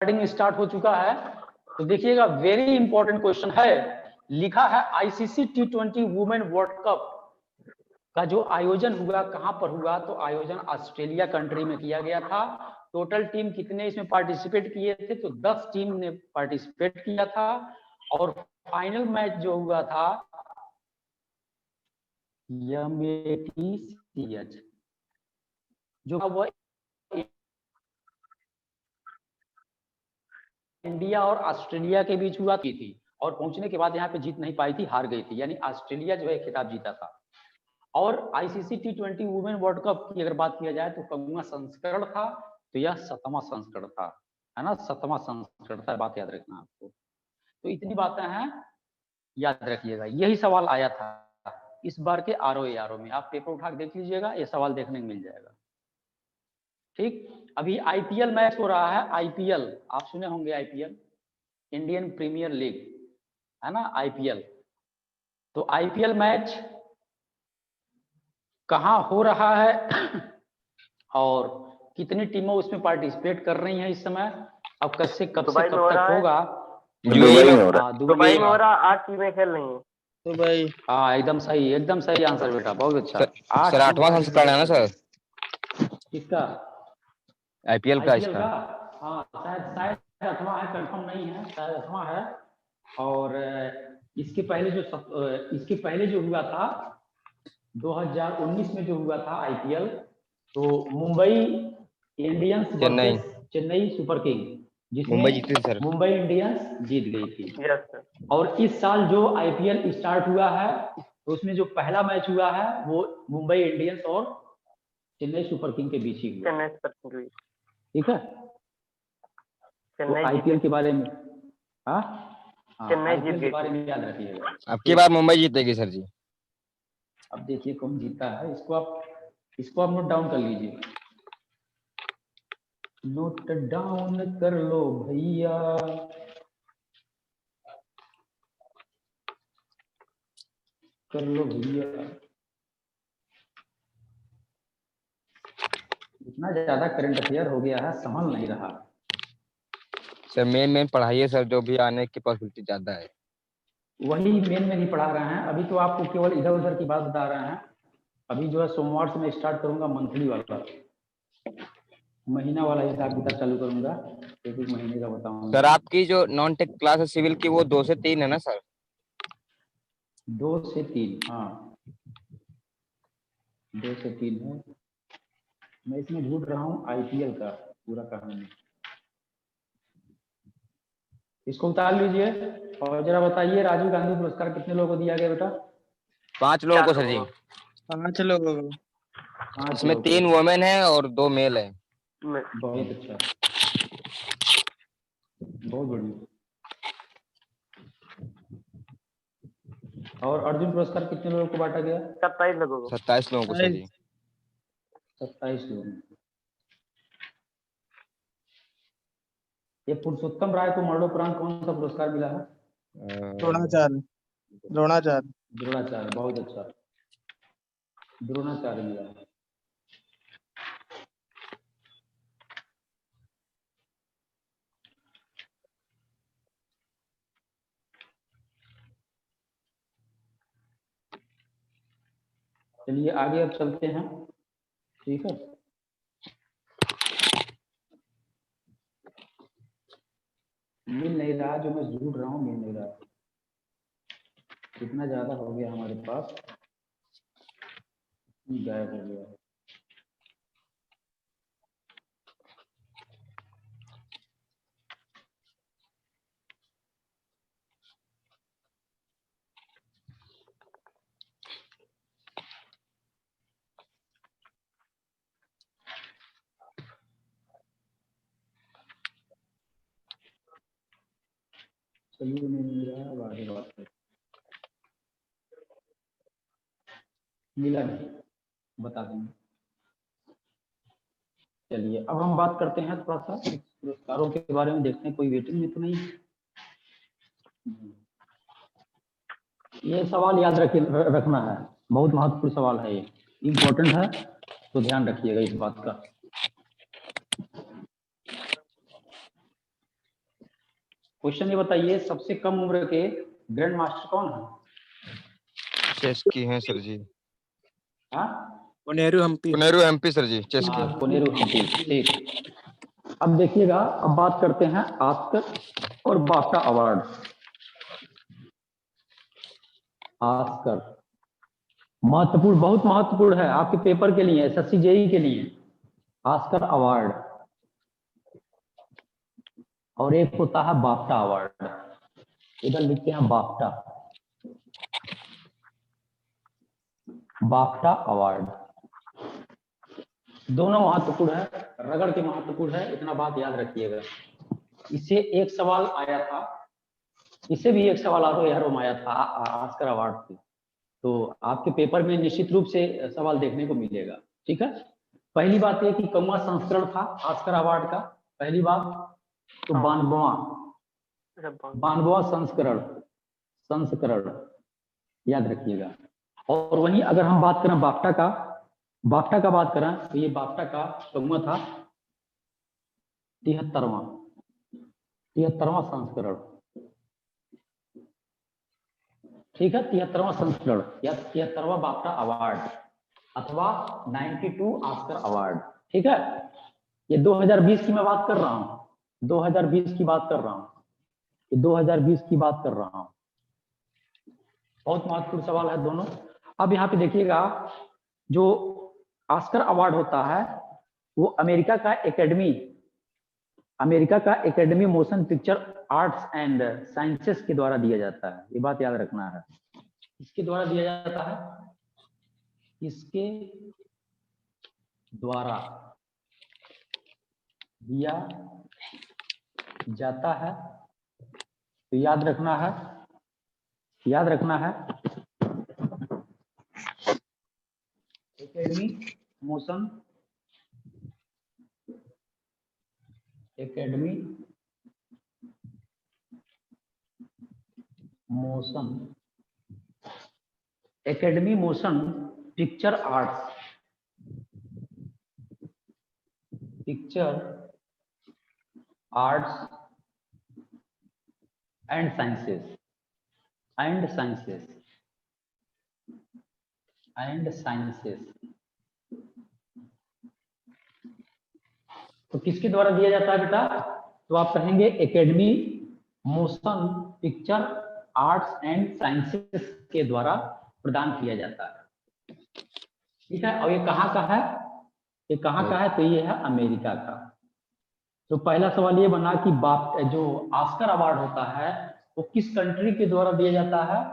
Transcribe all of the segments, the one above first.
Recording start हो चुका है। तो देखिएगा, वेरी इंपॉर्टेंट क्वेश्चन है, लिखा है ICC T20 women world cup का जो आयोजन हुआ कहां पर हुआ, तो आयोजन ऑस्ट्रेलिया कंट्री में किया गया था। टोटल टीम कितने इसमें पार्टिसिपेट किए थे, तो 10 टीम ने पार्टिसिपेट किया था। और फाइनल मैच जो हुआ था MATCH जो वो इंडिया और ऑस्ट्रेलिया के बीच हुआ थी, और पहुंचने के बाद यहाँ पे जीत नहीं पाई थी, हार गई थी, यानी ऑस्ट्रेलिया जो है खिताब जीता था। और ICC T20 women world cup की अगर बात किया जाए तो कौवा संस्करण था, तो यह 7वां संस्करण था, है ना, 7वां संस्करण था, बात याद रखना आपको। तो इतनी बातें हैं, याद रखिएगा। यही सवाल आया था इस बार के RO में, आप पेपर उठा के देख लीजिएगा, ये सवाल देखने को मिल जाएगा। ठीक, अभी IPL मैच हो रहा है। IPL आप सुने होंगे, IPL इंडियन प्रीमियर लीग, है ना, IPL। तो IPL मैच कहाँ हो रहा है और कितनी टीमों उसमें पार्टिसिपेट कर रही हैं इस समय, अब कब से कब तक होगा? दुबई में हो रहा, 8 टीमें खेल रही हैं। दुबई। हाँ, एकदम सही आंसर बेटा, बहुत अच्छा। सर 8वां संस्करण है ना सर किसका? IPL का इसका? हाँ, शायद 8वां है, कंफर्म नहीं है, शायद 8वां है। और इसके पहले जो हुआ था 2019 में जो हुआ था IPL, तो Mumbai Indians Chennai super king, जिसमें मुंबई जीती थी सर, मुंबई इंडियंस जीत गई थी। और इस साल जो IPL स्टार्ट हुआ है, तो उसमें जो पहला मैच हुआ है वो मुंबई इंडियंस और चेन्नई सुपर किंग के बीच ही हुआ। ठीक है, तो IPL के बारे में IPL के बारे में याद रखिएगा। अब की बार मुंबई जीतेगी सर जी। अब देखिए कौन जीता है, इसको आप नोट डाउन कर लीजिए, नोट डाउन कर लो भैया। कर लो भैया, इतना ज्यादा करंट अफेयर हो गया है, संभल नहीं रहा सर। मेन पढ़ाइए सर, जो भी आने की पॉसिबिलिटी ज्यादा है वही मेन में ही पढ़ा रहे हैं। अभी तो आपको केवल इधर उधर की बात बता रहे हैं। अभी जो है सोमवार से मैं स्टार्ट करूंगा मंथली वाला, महीना वाला हिसाब किताब चालू करूंगा, एक महीने का बताऊंगा। सर आपकी जो नॉन टेक क्लास है सिविल की, वो 2 से 3 है ना सर? 2 से 3, हाँ 2 से 3 है। मैं इसमें ढूंढ रहा हूँ IPL का पूरा कहानी, इसको उतार लीजिए और जरा बताइए, राजीव गांधी पुरस्कार कितने लोगों को दिया गया बेटा? 5 लोगों को सर जी। 5 लोगों को। इसमें 3 वुमेन है और 2 मेल है। बहुत अच्छा, बहुत बढ़िया। और अर्जुन पुरस्कार कितने लोगों को बांटा गया? 27 लोगों को। 27 लोगों को सर जी। 27 लोगों। ये पुरुषोत्तम राय को मरणोपरांत कौन सा पुरस्कार मिला है? द्रोणाचार्य, बहुत अच्छा, द्रोणाचार्य मिला है। चलिए आगे अब चलते हैं, ठीक है। मिल नहीं रहा, जो मैं ढूंढ रहा हूँ मिल नहीं रहा, इतना ज्यादा हो गया हमारे पास, गायब हो गया है। चलिए मिल रहा, आगे बात है, मिला नहीं, बता देंगे। चलिए अब हम बात करते हैं थोड़ा सा पुरस्कारों के बारे में, देखते हैं कोई वेटिंग में तो नहीं। ये सवाल याद रखना है, बहुत महत्वपूर्ण सवाल है, ये इम्पोर्टेंट है, तो ध्यान रखिएगा इस बात का। क्वेश्चन ये बताइए, सबसे कम उम्र के ग्रैंड मास्टर कौन है? चेस की हैं सर जी। हाँ, कोनेरू हम्पी। पुनेरू एमपी सर जी, चेस की। कोनेरू हम्पी, ठीक। अब देखिएगा, अब बात करते हैं ऑस्कर और बाफ्टा अवार्ड। ऑस्कर महत्वपूर्ण, बहुत महत्वपूर्ण है आपके पेपर के लिए, एसएससी जेई के लिए। ऑस्कर अवार्ड और एक होता है बाफ्टा अवार्ड। इधर लिखते हैं बाफ्टा, बाफ्टा अवार्ड। दोनों महत्वपूर्ण है, रगड़ के महत्वपूर्ण है, इतना बात याद रखिएगा। इससे एक सवाल आया था, इससे भी एक सवाल आरोम आया था ऑस्कर अवार्ड से, तो आपके पेपर में निश्चित रूप से सवाल देखने को मिलेगा। ठीक है, पहली बात यह कि कौवा संस्करण था ऑस्कर अवार्ड का, पहली बात तो 92वां संस्करण, संस्करण याद रखिएगा। और वहीं अगर हम बात करें बाफ्टा का, बाफ्टा का बात करें तो ये बाफ्टा का कौवा था 73वां संस्करण। ठीक है, 73वां संस्करण या 73वां बाफ्टा अवार्ड अथवा 92 ऑस्कर अवार्ड। ठीक है, ये 2020 की मैं बात कर रहा हूँ, 2020 की बात कर रहा हूँ, 2020 की बात कर रहा हूँ। बहुत महत्वपूर्ण सवाल है दोनों। अब यहाँ पे देखिएगा, जो ऑस्कर अवार्ड होता है वो अमेरिका का academy motion picture arts and sciences के द्वारा दिया जाता है। ये बात याद रखना है, इसके द्वारा दिया जाता है, इसके द्वारा दिया जाता है। तो याद रखना है, याद रखना है, academy motion, academy motion, academy motion picture arts, picture arts and sciences, and sciences, and sciences. तो किसके द्वारा दिया जाता है बेटा? तो आप कहेंगे academy motion picture arts and sciences के द्वारा प्रदान किया जाता है। ठीक है, और ये कहाँ का है? ये कहाँ का है? तो ये है अमेरिका का। तो पहला सवाल ये बना कि जो ऑस्कर अवार्ड होता है वो किस कंट्री के द्वारा दिया जाता है?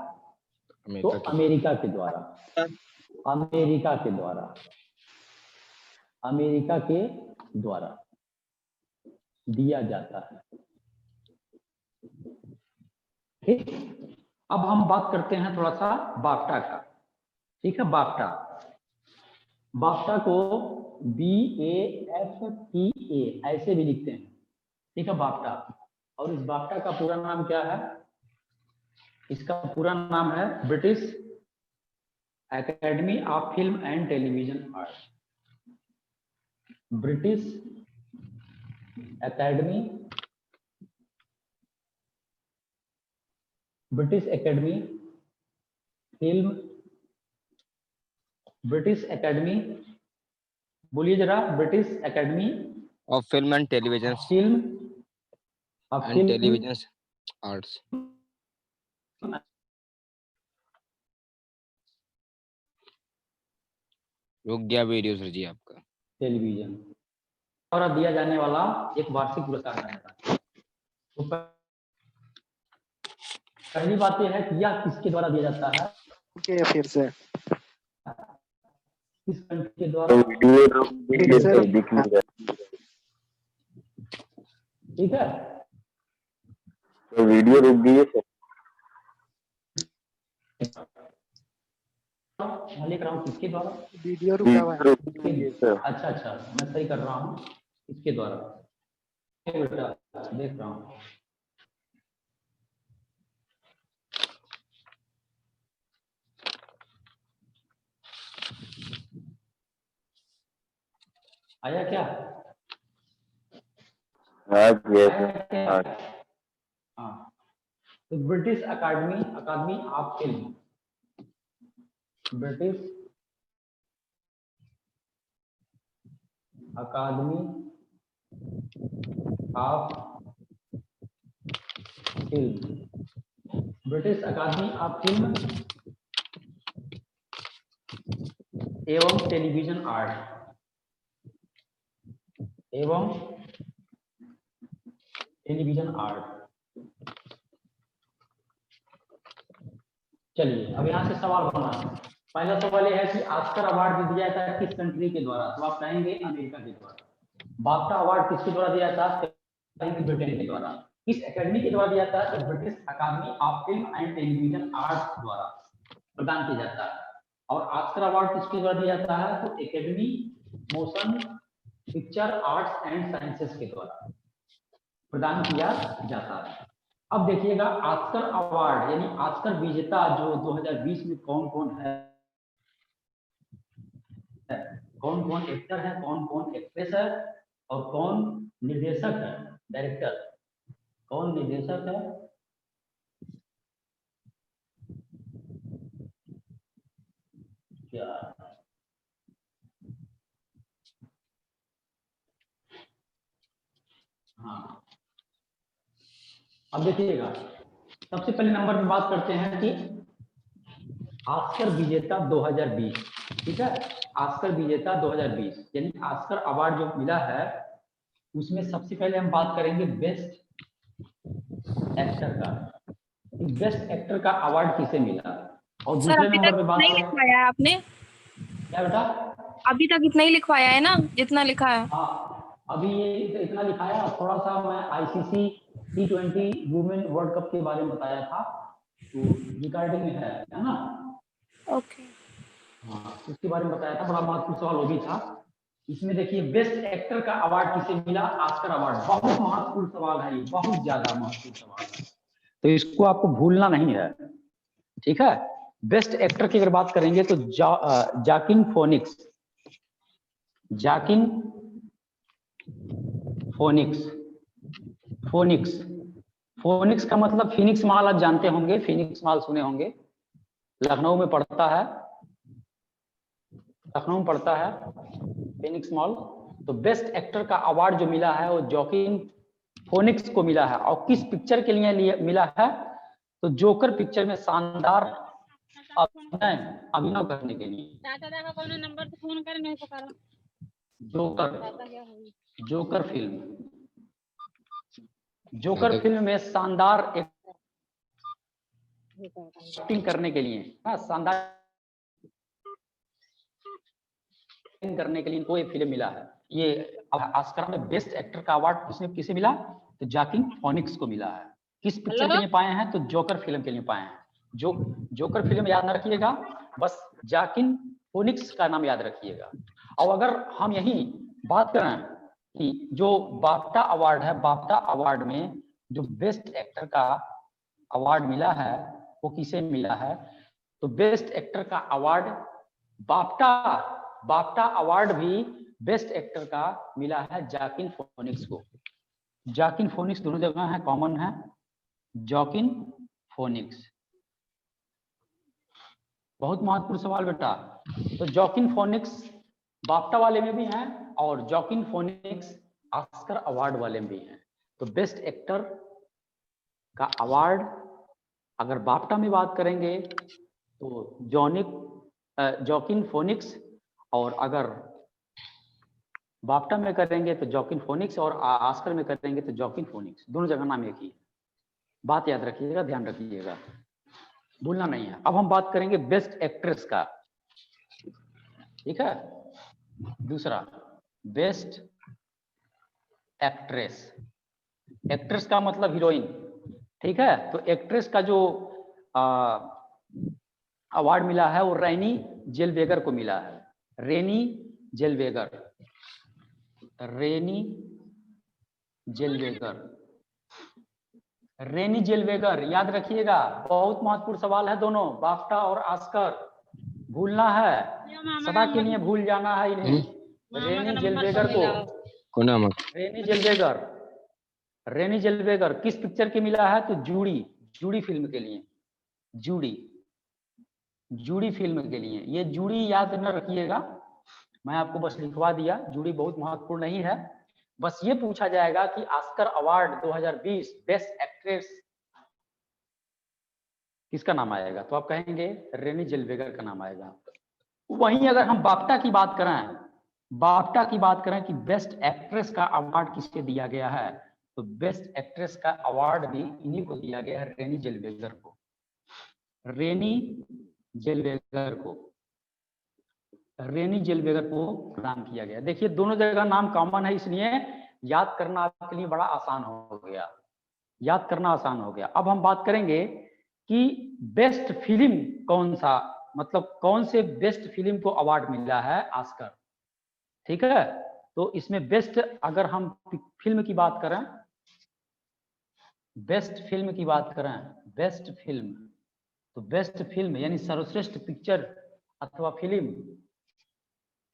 तो अमेरिका के द्वारा, अमेरिका के द्वारा, अमेरिका के द्वारा दिया जाता है। ठीक, अब हम बात करते हैं थोड़ा सा बाफ्टा का। ठीक है, बाफ्टा, बाफ्टा को BAFTA ऐसे भी लिखते हैं। ठीक है, बाफ्टा। और इस बाफ्टा का पूरा नाम क्या है? इसका पूरा नाम है British academy of film and television arts, British academy, British academy film, British academy, बोलिए जरा, British academy of film and television, film and television arts. रुक गया वीडियो सर जी आपका। टेलीविजन द्वारा दिया जाने वाला एक वार्षिक पुरस्कार है। तो पहली बात यह है कि यह किसके द्वारा दिया जाता है? फिर से किस कंट्री के द्वारा? ठीक है, तो वीडियो रुक गई है सर। मैं लिख रहा हूँ किसके द्वारा? वीडियो रुका हुआ है। अच्छा अच्छा, मैं सही कर रहा हूँ, किसके द्वारा? बेटा देख रहा हूँ। आया क्या? हाँ आया क्या? हाँ, तो ब्रिटिश अकादमी ऑफ फिल्म, ब्रिटिश अकादमी ऑफ फिल्म, ब्रिटिश अकादमी ऑफ फिल्म एवं टेलीविजन आर्ट, एवं टेलीविजन आर्ट। चलिए अब यहाँ से सवाल बना। पहला सवाल यह है कि ऑस्कर अवार्ड दिया जाता है किस कंट्री के द्वारा, तो आप कहेंगे अमेरिका के द्वारा। बाफ्टा अवार्ड किसके द्वारा दिया जाता है, ब्रिटेन के द्वारा। किस एकेडमी के द्वारा दिया जाता है, तो ब्रिटिश अकादमी of film and television arts द्वारा प्रदान किया जाता है। और ऑस्कर अवार्ड किसके द्वारा दिया जाता है, तो academy motion picture arts and sciences के द्वारा प्रदान किया जाता है। अब देखिएगा ऑस्कर अवार्ड यानी ऑस्कर विजेता जो 2020 में कौन कौन है, कौन कौन एक्टर है, कौन कौन एक्ट्रेस है और कौन निर्देशक है, डायरेक्टर, कौन निर्देशक है, क्या हाँ। अब देखिएगा सबसे पहले नंबर पे बात करते हैं कि ऑस्कर विजेता 2020, ठीक है, ऑस्कर विजेता 2020 यानी ऑस्कर अवार्ड जो मिला है उसमें सबसे पहले हम बात करेंगे बेस्ट एक्टर का। बेस्ट एक्टर का अवार्ड किसे मिला, और दूसरे नंबर पे बात नहीं लिखवाया आपने क्या बेटा, अभी तक इतना ही लिखवाया है ना जितना लिखा है। हाँ अभी ये इतना लिखाया। थोड़ा सा मैं ICC T20 women world cup के बारे में बताया था, तो रिकॉर्डिंग में है ना। ओके हाँ उसके बारे में बताया था, बड़ा महत्वपूर्ण सवाल वो भी था। इसमें देखिए बेस्ट एक्टर का अवार्ड किसे मिला, ऑस्कर अवार्ड। बहुत महत्वपूर्ण सवाल है ये, बहुत ज्यादा महत्वपूर्ण सवाल है, तो इसको आपको भूलना नहीं है, ठीक है। बेस्ट एक्टर की अगर बात करेंगे तो जाकिन फोनिक्स, जाकिन फोनिक्स, फोनिक्स, फोनिक्स का मतलब फिनिक्स मॉल आप जानते होंगे, फिनिक्स मॉल सुने होंगे, लखनऊ में पड़ता है, लखनऊ में पड़ता है फिनिक्स मॉल। तो बेस्ट एक्टर का अवार्ड जो मिला है वो जाकिन फोनिक्स को मिला है। और किस पिक्चर के लिए मिला है, तो जोकर पिक्चर में शानदार अभिनय करने के लिए। जोकर फिल्म, जोकर फिल्म में शानदार एक्टिंग करने के लिए, शानदार करने के लिए इनको ये फिल्म मिला है। ये ऑस्कर में बेस्ट एक्टर का अवार्ड किसे मिला, तो जाकिन फोनिक्स को मिला है। किस पिक्चर के लिए पाए हैं, तो जोकर फिल्म के लिए पाए हैं। जोकर फिल्म याद न रखिएगा, बस जाकिन फोनिक्स का नाम याद रखिएगा। और अगर हम यही बात करें कि जो बाफ्टा अवार्ड है, बाफ्टा अवार्ड में जो बेस्ट एक्टर का अवार्ड मिला है वो किसे मिला है, तो बेस्ट एक्टर का अवार्ड बाफ्टा अवार्ड भी बेस्ट एक्टर का मिला है जाकिन फोनिक्स को। जाकिन फोनिक्स दोनों जगह है, कॉमन है, जाकिन फोनिक्स। बहुत महत्वपूर्ण सवाल बेटा। तो जाकिन फोनिक्स बाफ्टा वाले में भी हैं और जाकिन फोनिक्स ऑस्कर अवार्ड वाले में भी हैं। तो बेस्ट एक्टर का अवार्ड अगर बाफ्टा में बात करेंगे तो जाकिन फोनिक्स, और अगर बाफ्टा में करेंगे तो जाकिन फोनिक्स, और ऑस्कर में करेंगे तो जाकिन फोनिक्स। दोनों जगह नाम एक ही है, बात याद रखिएगा, ध्यान रखिएगा, भूलना नहीं है। अब हम बात करेंगे बेस्ट एक्ट्रेस का, ठीक है। दूसरा बेस्ट एक्ट्रेस, एक्ट्रेस का मतलब हीरोइन, ठीक है। तो एक्ट्रेस का जो अवार्ड मिला है वो रेनी जेलवेगर को मिला है। रेनी जेलवेगर, रेनी जेलवेगर, रेनी जेलवेगर याद रखिएगा, बहुत महत्वपूर्ण सवाल है दोनों, बाफ्टा और ऑस्कर। भूलना है, सदा के लिए भूल जाना है इन्हें। रेनी जेलवेगर को, रेनी जेलवेगर, रेनी जेलवेगर किस पिक्चर के मिला है, तो जूडी, जूडी फिल्म के लिए, जूडी फिल्म के लिए। ये जूडी याद न रखिएगा, मैं आपको बस लिखवा दिया, जूडी बहुत महत्वपूर्ण नहीं है। बस ये पूछा जाएगा कि ऑस्कर अवार्ड 2020 बेस्ट एक्ट्रेस किसका नाम आएगा, तो आप कहेंगे रेनी जेल्वेगर का नाम आएगा। वहीं अगर हम बाफ्टा की बात करें कि बेस्ट एक्ट्रेस का अवार्ड किसके दिया गया है, तो बेस्ट एक्ट्रेस का अवार्ड भी इन्हीं को दिया गया है, रेनी जेल्वेगर को, रेनी जेल्वेगर को प्रदान किया गया। देखिए दोनों जगह नाम कॉमन है, इसलिए याद करना आपके लिए बड़ा आसान हो गया, अब हम बात करेंगे कि बेस्ट फिल्म कौन सा, मतलब कौन से बेस्ट फिल्म को अवार्ड मिला है ऑस्कर, ठीक है। तो इसमें बेस्ट, अगर हम फिल्म की बात करें, बेस्ट फिल्म यानी सर्वश्रेष्ठ पिक्चर अथवा फिल्म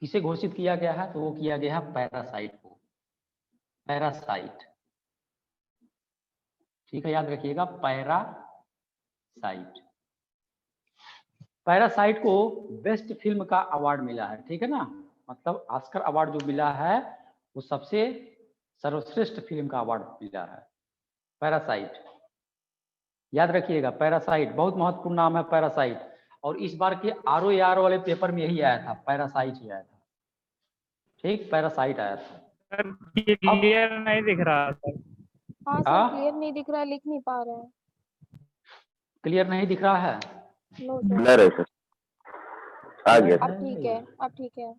किसे घोषित किया गया है, तो वो किया गया है पैरासाइट को, ठीक है, याद रखिएगा पैरासाइट को बेस्ट फिल्म का अवार्ड मिला है, ठीक है ना। मतलब ऑस्कर अवार्ड जो मिला है वो सबसे सर्वश्रेष्ठ फिल्म का अवार्ड मिला है, पैरासाइट, याद रखिएगा। पैरासाइट बहुत महत्वपूर्ण नाम है, पैरासाइट। और इस बार के ROAR वाले पेपर में यही आया था, पैरासाइट ही आया था, ठीक, पैरासाइट आया था। क्लियर नहीं दिख रहा सर। हाँ सर, क्लियर नहीं दिख रहा है, लिख नहीं पा रहे हैं। क्लियर नहीं दिख रहा है, नो सर। ब्लर है सर, आ गया। अब ठीक है।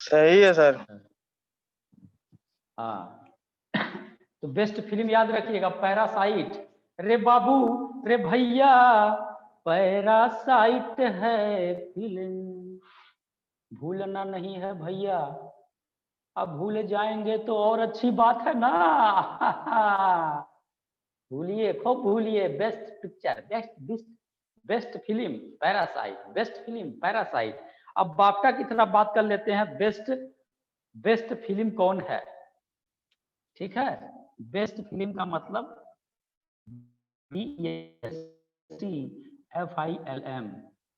सही है सर। हाँ तो बेस्ट फिल्म याद रखिएगा पैरासाइट। रे बाबू रे भैया पैरासाइट है फिल्म, भूलना नहीं है भैया, अब भूल जाएंगे तो और अच्छी बात है ना। भूलिए, खूब भूलिए। Best picture, best film parasite, best film parasite. अब बाफ्टा की तरफ बात कर लेते हैं, बेस्ट फिल्म कौन है, ठीक है। बेस्ट फिल्म का मतलब BEST-FILM।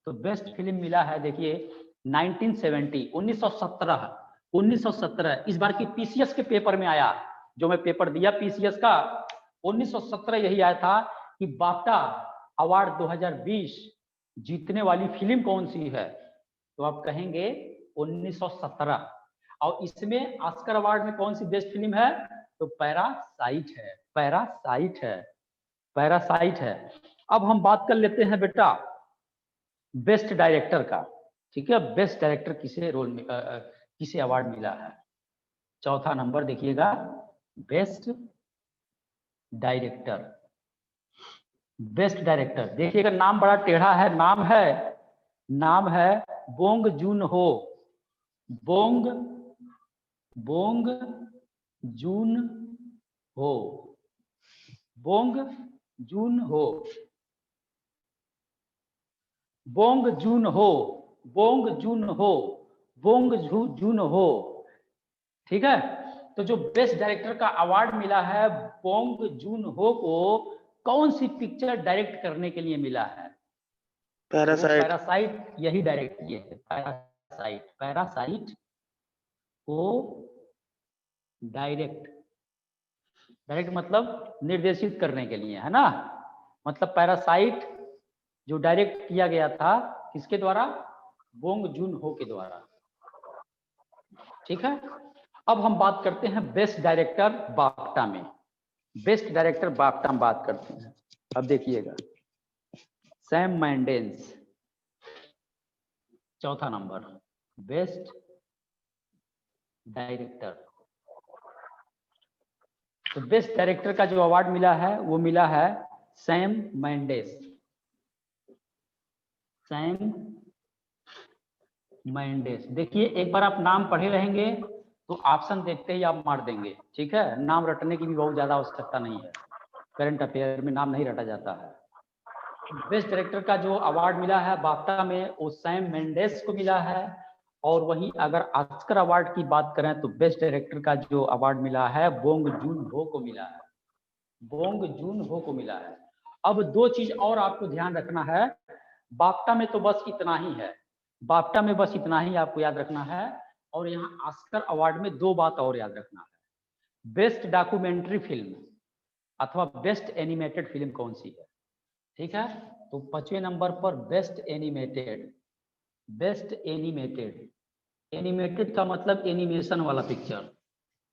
तो बेस्ट फिल्म मिला है, देखिए 1917 इस बार की PCS के पेपर में आया, जो मैं पेपर दिया PCS का 1917 यही आया था कि बाफ्टा अवार्ड 2020 जीतने वाली फिल्म कौन सी है, तो आप कहेंगे 1917। और इसमें ऑस्कर अवार्ड में कौन सी बेस्ट फिल्म है, तो पैरासाइट है। अब हम बात कर लेते हैं बेटा बेस्ट डायरेक्टर का, ठीक है। बेस्ट डायरेक्टर किसे अवार्ड मिला है, चौथा नंबर देखिएगा, बेस्ट डायरेक्टर। देखिएगा नाम बड़ा टेढ़ा है, नाम है बोंग जून हो, ठीक है। तो जो बेस्ट डायरेक्टर का अवार्ड मिला है बोंग जून हो को, कौन सी पिक्चर डायरेक्ट करने के लिए मिला है, पैरासाइट यही डायरेक्ट किए है। पैरासाइट को डायरेक्ट मतलब निर्देशित करने के लिए, है ना। मतलब पैरासाइट जो डायरेक्ट किया गया था किसके द्वारा, बोंग जून हो के द्वारा, ठीक है। अब हम बात करते हैं बेस्ट डायरेक्टर बाफ्टा में, बात करते हैं। अब देखिएगा सैम मेंडेस, चौथा नंबर बेस्ट डायरेक्टर। तो बेस्ट डायरेक्टर का जो अवार्ड मिला है वो मिला है सैम मेंडेस। देखिए एक बार आप नाम पढ़े रहेंगे तो ऑप्शन देखते ही आप मार देंगे, ठीक है। नाम रटने की भी बहुत ज्यादा आवश्यकता नहीं है, करंट अफेयर में नाम नहीं रटा जाता है। बेस्ट डायरेक्टर का जो अवार्ड मिला है बाफ्टा में वो सैम मेंडेस को मिला है। और वहीं अगर ऑस्कर अवार्ड की बात करें तो बेस्ट डायरेक्टर का जो अवार्ड मिला है बोंग जून हो को मिला है, अब दो चीज और आपको ध्यान रखना है, बाफ्टा में तो बस इतना ही है, बाफ्टा में बस इतना ही आपको याद रखना है। और यहाँ ऑस्कर अवार्ड में दो बात और याद रखना है, बेस्ट डॉक्यूमेंट्री फिल्म अथवा बेस्ट एनिमेटेड फिल्म कौन सी है, ठीक है। तो 5वें नंबर पर best animated, best animated, animated का मतलब एनिमेशन वाला पिक्चर,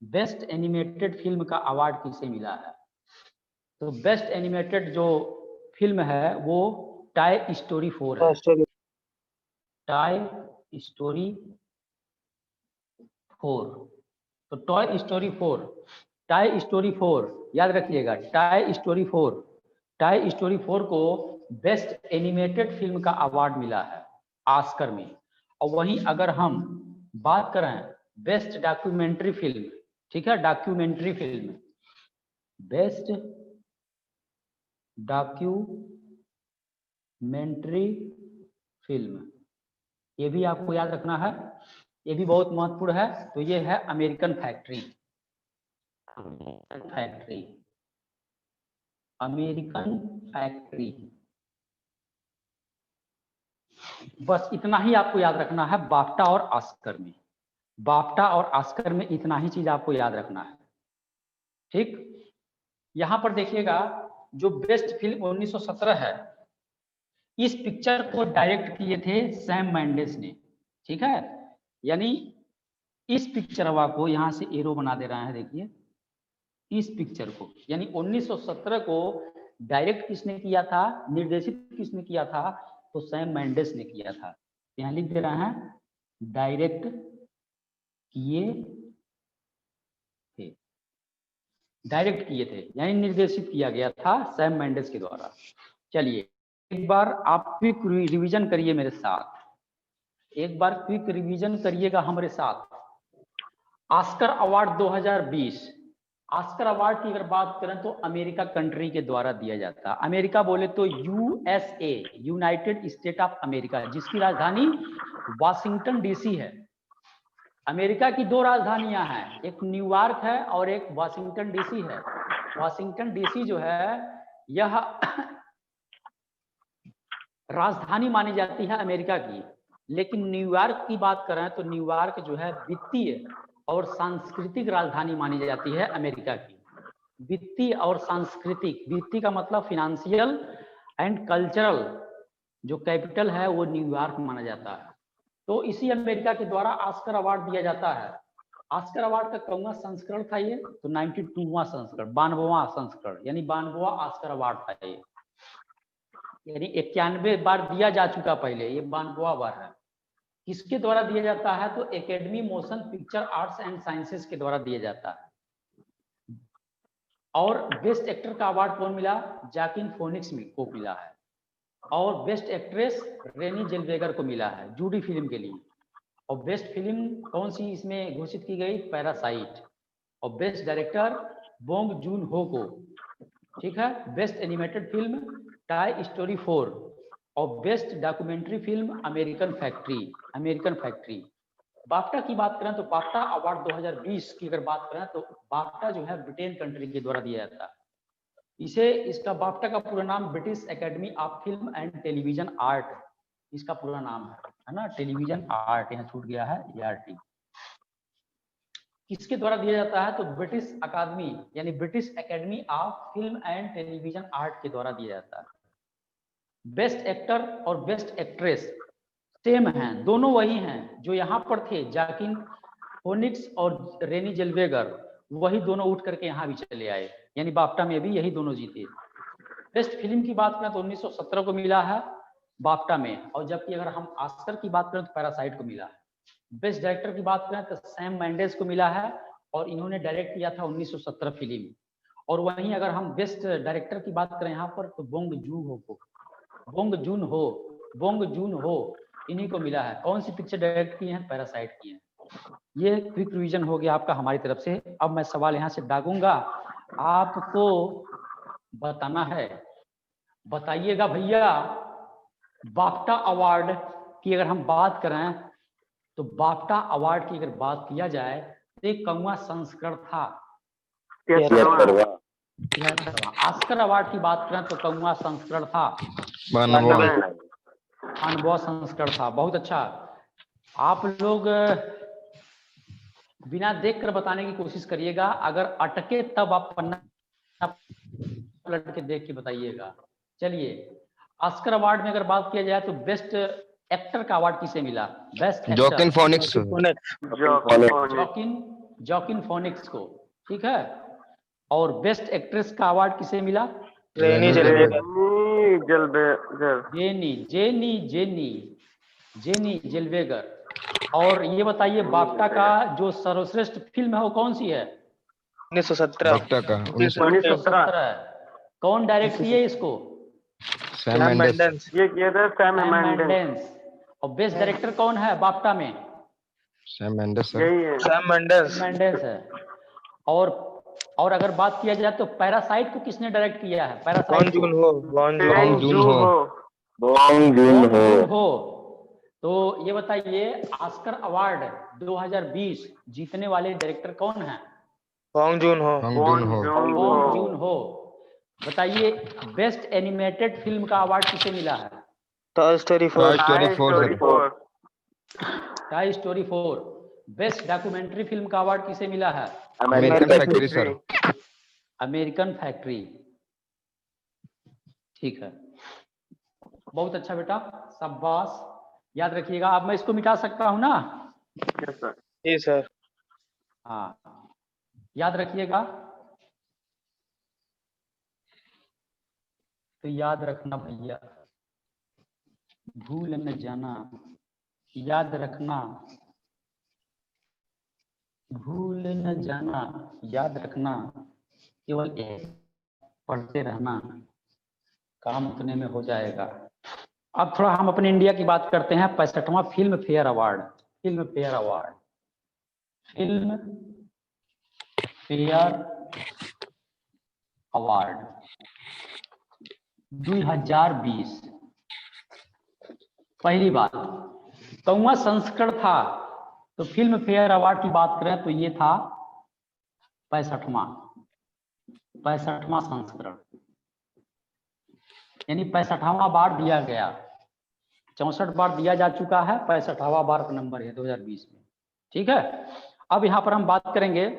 बेस्ट एनिमेटेड फिल्म का अवार्ड किसे मिला है? तो बेस्ट एनिमेटेड जो फिल्म है वो टॉय स्टोरी 4 है, टॉय स्टोरी 4। तो टॉय स्टोरी 4, टॉय स्टोरी 4 याद रखिएगा, टॉय स्टोरी 4, टॉय स्टोरी 4 को बेस्ट एनिमेटेड फिल्म का अवार्ड मिला है ऑस्कर में। और वहीं अगर हम बात करें बेस्ट डॉक्यूमेंट्री फिल्म, ठीक है, documentary film, best documentary film, ये भी आपको याद रखना है, ये भी बहुत महत्वपूर्ण है। तो ये है American factory, factory, American factory. बस इतना ही आपको याद रखना है बाफ्टा और ऑस्कर में, बाफ्टा और ऑस्कर में इतना ही चीज आपको याद रखना है, ठीक। यहां पर देखिएगा जो बेस्ट फिल्म 1917 है, इस पिक्चर को डायरेक्ट किए थे सैम मेंडेस ने, ठीक है। यानी इस पिक्चर को यहां से एरो बना दे रहा है, देखिए इस पिक्चर को, यानी 1917 को डायरेक्ट किसने किया था, निर्देशित किसने किया था, तो सैम मेंडेस ने किया था। यहाँ लिख दे रहे हैं डायरेक्ट किए थे, डायरेक्ट किए थे यानी निर्देशित किया गया था सैम मेंडेस के द्वारा। चलिए एक बार आप क्विक रिवीजन करिए मेरे साथ, एक बार क्विक रिवीजन करिएगा हमारे साथ। ऑस्कर अवार्ड 2020, ऑस्कर अवार्ड की अगर बात करें तो अमेरिका कंट्री के द्वारा दिया जाता है। अमेरिका बोले तो USA, United state of America, जिसकी राजधानी वाशिंगटन डीसी है। अमेरिका की दो राजधानियां हैं, एक न्यूयॉर्क है और एक वाशिंगटन डीसी है। वाशिंगटन डीसी जो है यह राजधानी मानी जाती है अमेरिका की, लेकिन न्यूयॉर्क की बात करें तो न्यूयॉर्क जो है वित्तीय और सांस्कृतिक राजधानी मानी जाती है अमेरिका की। वित्तीय और सांस्कृतिक, वित्तीय का मतलब फिनेंशियल एंड कल्चरल, जो कैपिटल है वो न्यूयॉर्क माना जाता है। तो इसी अमेरिका के द्वारा ऑस्कर अवार्ड दिया जाता है। ऑस्कर अवार्ड का कौन संस्करण था ये, तो 92वां संस्करण, 92वां संस्करण, यानी 92वां ऑस्कर अवार्ड था ये, यानी 91 बार दिया जा चुका पहले, ये 92वां बार है। किसके द्वारा दिया जाता है, तो academy motion picture arts and sciences के द्वारा दिया जाता है। और बेस्ट एक्टर का अवार्ड कौन मिला, जैकिन फोनिक्स को मिला है। और बेस्ट एक्ट्रेस रेनी जेल्वेगर को मिला है जूडी फिल्म के लिए। और बेस्ट फिल्म कौन सी इसमें घोषित की गई, पैरासाइट। और बेस्ट डायरेक्टर बोंग जून हो को, ठीक है। Best animated film toy story 4 और best documentary film American factory, American factory. BAFTA की बात करें तो बाफ्टा अवार्ड 2020 की अगर बात करें तो बाफ्टा जो है ब्रिटेन कंट्री के द्वारा दिया जाता है। इसे, इसका बाफ्टा का पूरा नाम British academy of film and television art, इसका पूरा नाम है ना, टेलीविजन आर्ट, यहाँ छूट गया है ERT। किसके द्वारा दिया जाता है, तो ब्रिटिश अकादमी यानी British academy of film and television art के द्वारा दिया जाता है। बेस्ट एक्टर और बेस्ट एक्ट्रेस सेम हैं, दोनों वही हैं जो यहाँ पर थे, जैकिन फोनिक्स और रेनी जेल्वेगर, वही दोनों उठ करके यहाँ भी चले आए, यानी बाफ्टा में भी यही दोनों जीते। बेस्ट फिल्म की बात करें तो 1917 को मिला है बाफ्टा में, और जबकि अगर हम ऑस्कर की बात करें तो पैरासाइट को मिला है। बेस्ट डायरेक्टर की बात करें तो सैम मेंडेस को मिला है, और इन्होंने डायरेक्ट किया था 1917 फिल्म। और वहीं अगर हम बेस्ट डायरेक्टर की बात करें यहाँ पर तो बोंग जून हो इन्हीं को मिला है। कौन सी पिक्चर डायरेक्ट की है, पैरासाइट की है। ये क्विक रिवीजन हो गया आपका हमारी तरफ से। अब मैं सवाल यहाँ से दागूंगा, आपको बताना है, बताइएगा भैया, बाफ्टा अवार्ड की अगर हम बात करें तो बाफ्टा अवार्ड की अगर बात किया जाए तो एक कौवा संस्करण था, ऑस्कर अवार्ड की बात करें तो कौवा संस्करण था, 92वां संस्करण था। बहुत अच्छा। आप लोग बिना देखकर बताने की कोशिश करिएगा, अगर अटके तब आप पन्ना पलट के देख के बताइएगा। चलिए, ऑस्कर अवार्ड में अगर बात किया जाए तो बेस्ट एक्टर का अवार्ड किसे मिला? Best Joaquin phoenix. Joaquin phoenix को, ठीक है। और बेस्ट एक्ट्रेस का अवार्ड किसे मिला? Renee Zellweger. Jenny Zellweger. और ये बताइए, बाफ्टा का जो सर्वश्रेष्ठ फिल्म है वो कौन सी है? 1917। बाफ्टा का 1917। कौन डायरेक्ट किए इसको? Sam Mendes. ये किया था सैम मेंडेस। और बेस्ट डायरेक्टर कौन है बाफ्टा में? Sam Mendes sir. यही है। Sam Mendes. मेंडेस है। और अगर बात किया जाए तो पैरासाइट को किसने डायरेक्ट किया है? पैरासाइट को बॉन्ग जून हो। तो ये बताइए, ऑस्कर अवार्ड 2020 जीतने वाले डायरेक्टर कौन है? बॉन्ग जून हो। बताइए, बेस्ट एनिमेटेड फिल्म का अवार्ड किसे मिला है? Toy story 4। Toy story 4। Best documentary film का अवार्ड किसे मिला है? American factory sir. American factory, ठीक है। बहुत अच्छा बेटा, शाबाश। याद रखिएगा। अब मैं इसको मिटा सकता हूं ना? जी सर। हाँ, याद रखिएगा। तो याद रखना भैया, भूल न जाना, याद रखना, भूल न जाना, याद रखना, केवल एक पढ़ते रहना, काम उतने में हो जाएगा। अब थोड़ा हम अपने इंडिया की बात करते हैं। 65वां फिल्म फेयर अवार्ड 2020। पहली बात, कौवा संस्करण था, तो फिल्म फेयर अवार्ड की बात करें तो ये था 65वां संस्करण, यानी 65वां बार दिया गया। 64 बार दिया जा चुका है, 65वां बार का नंबर है 2020 में, ठीक है। अब यहाँ पर हम बात करेंगे,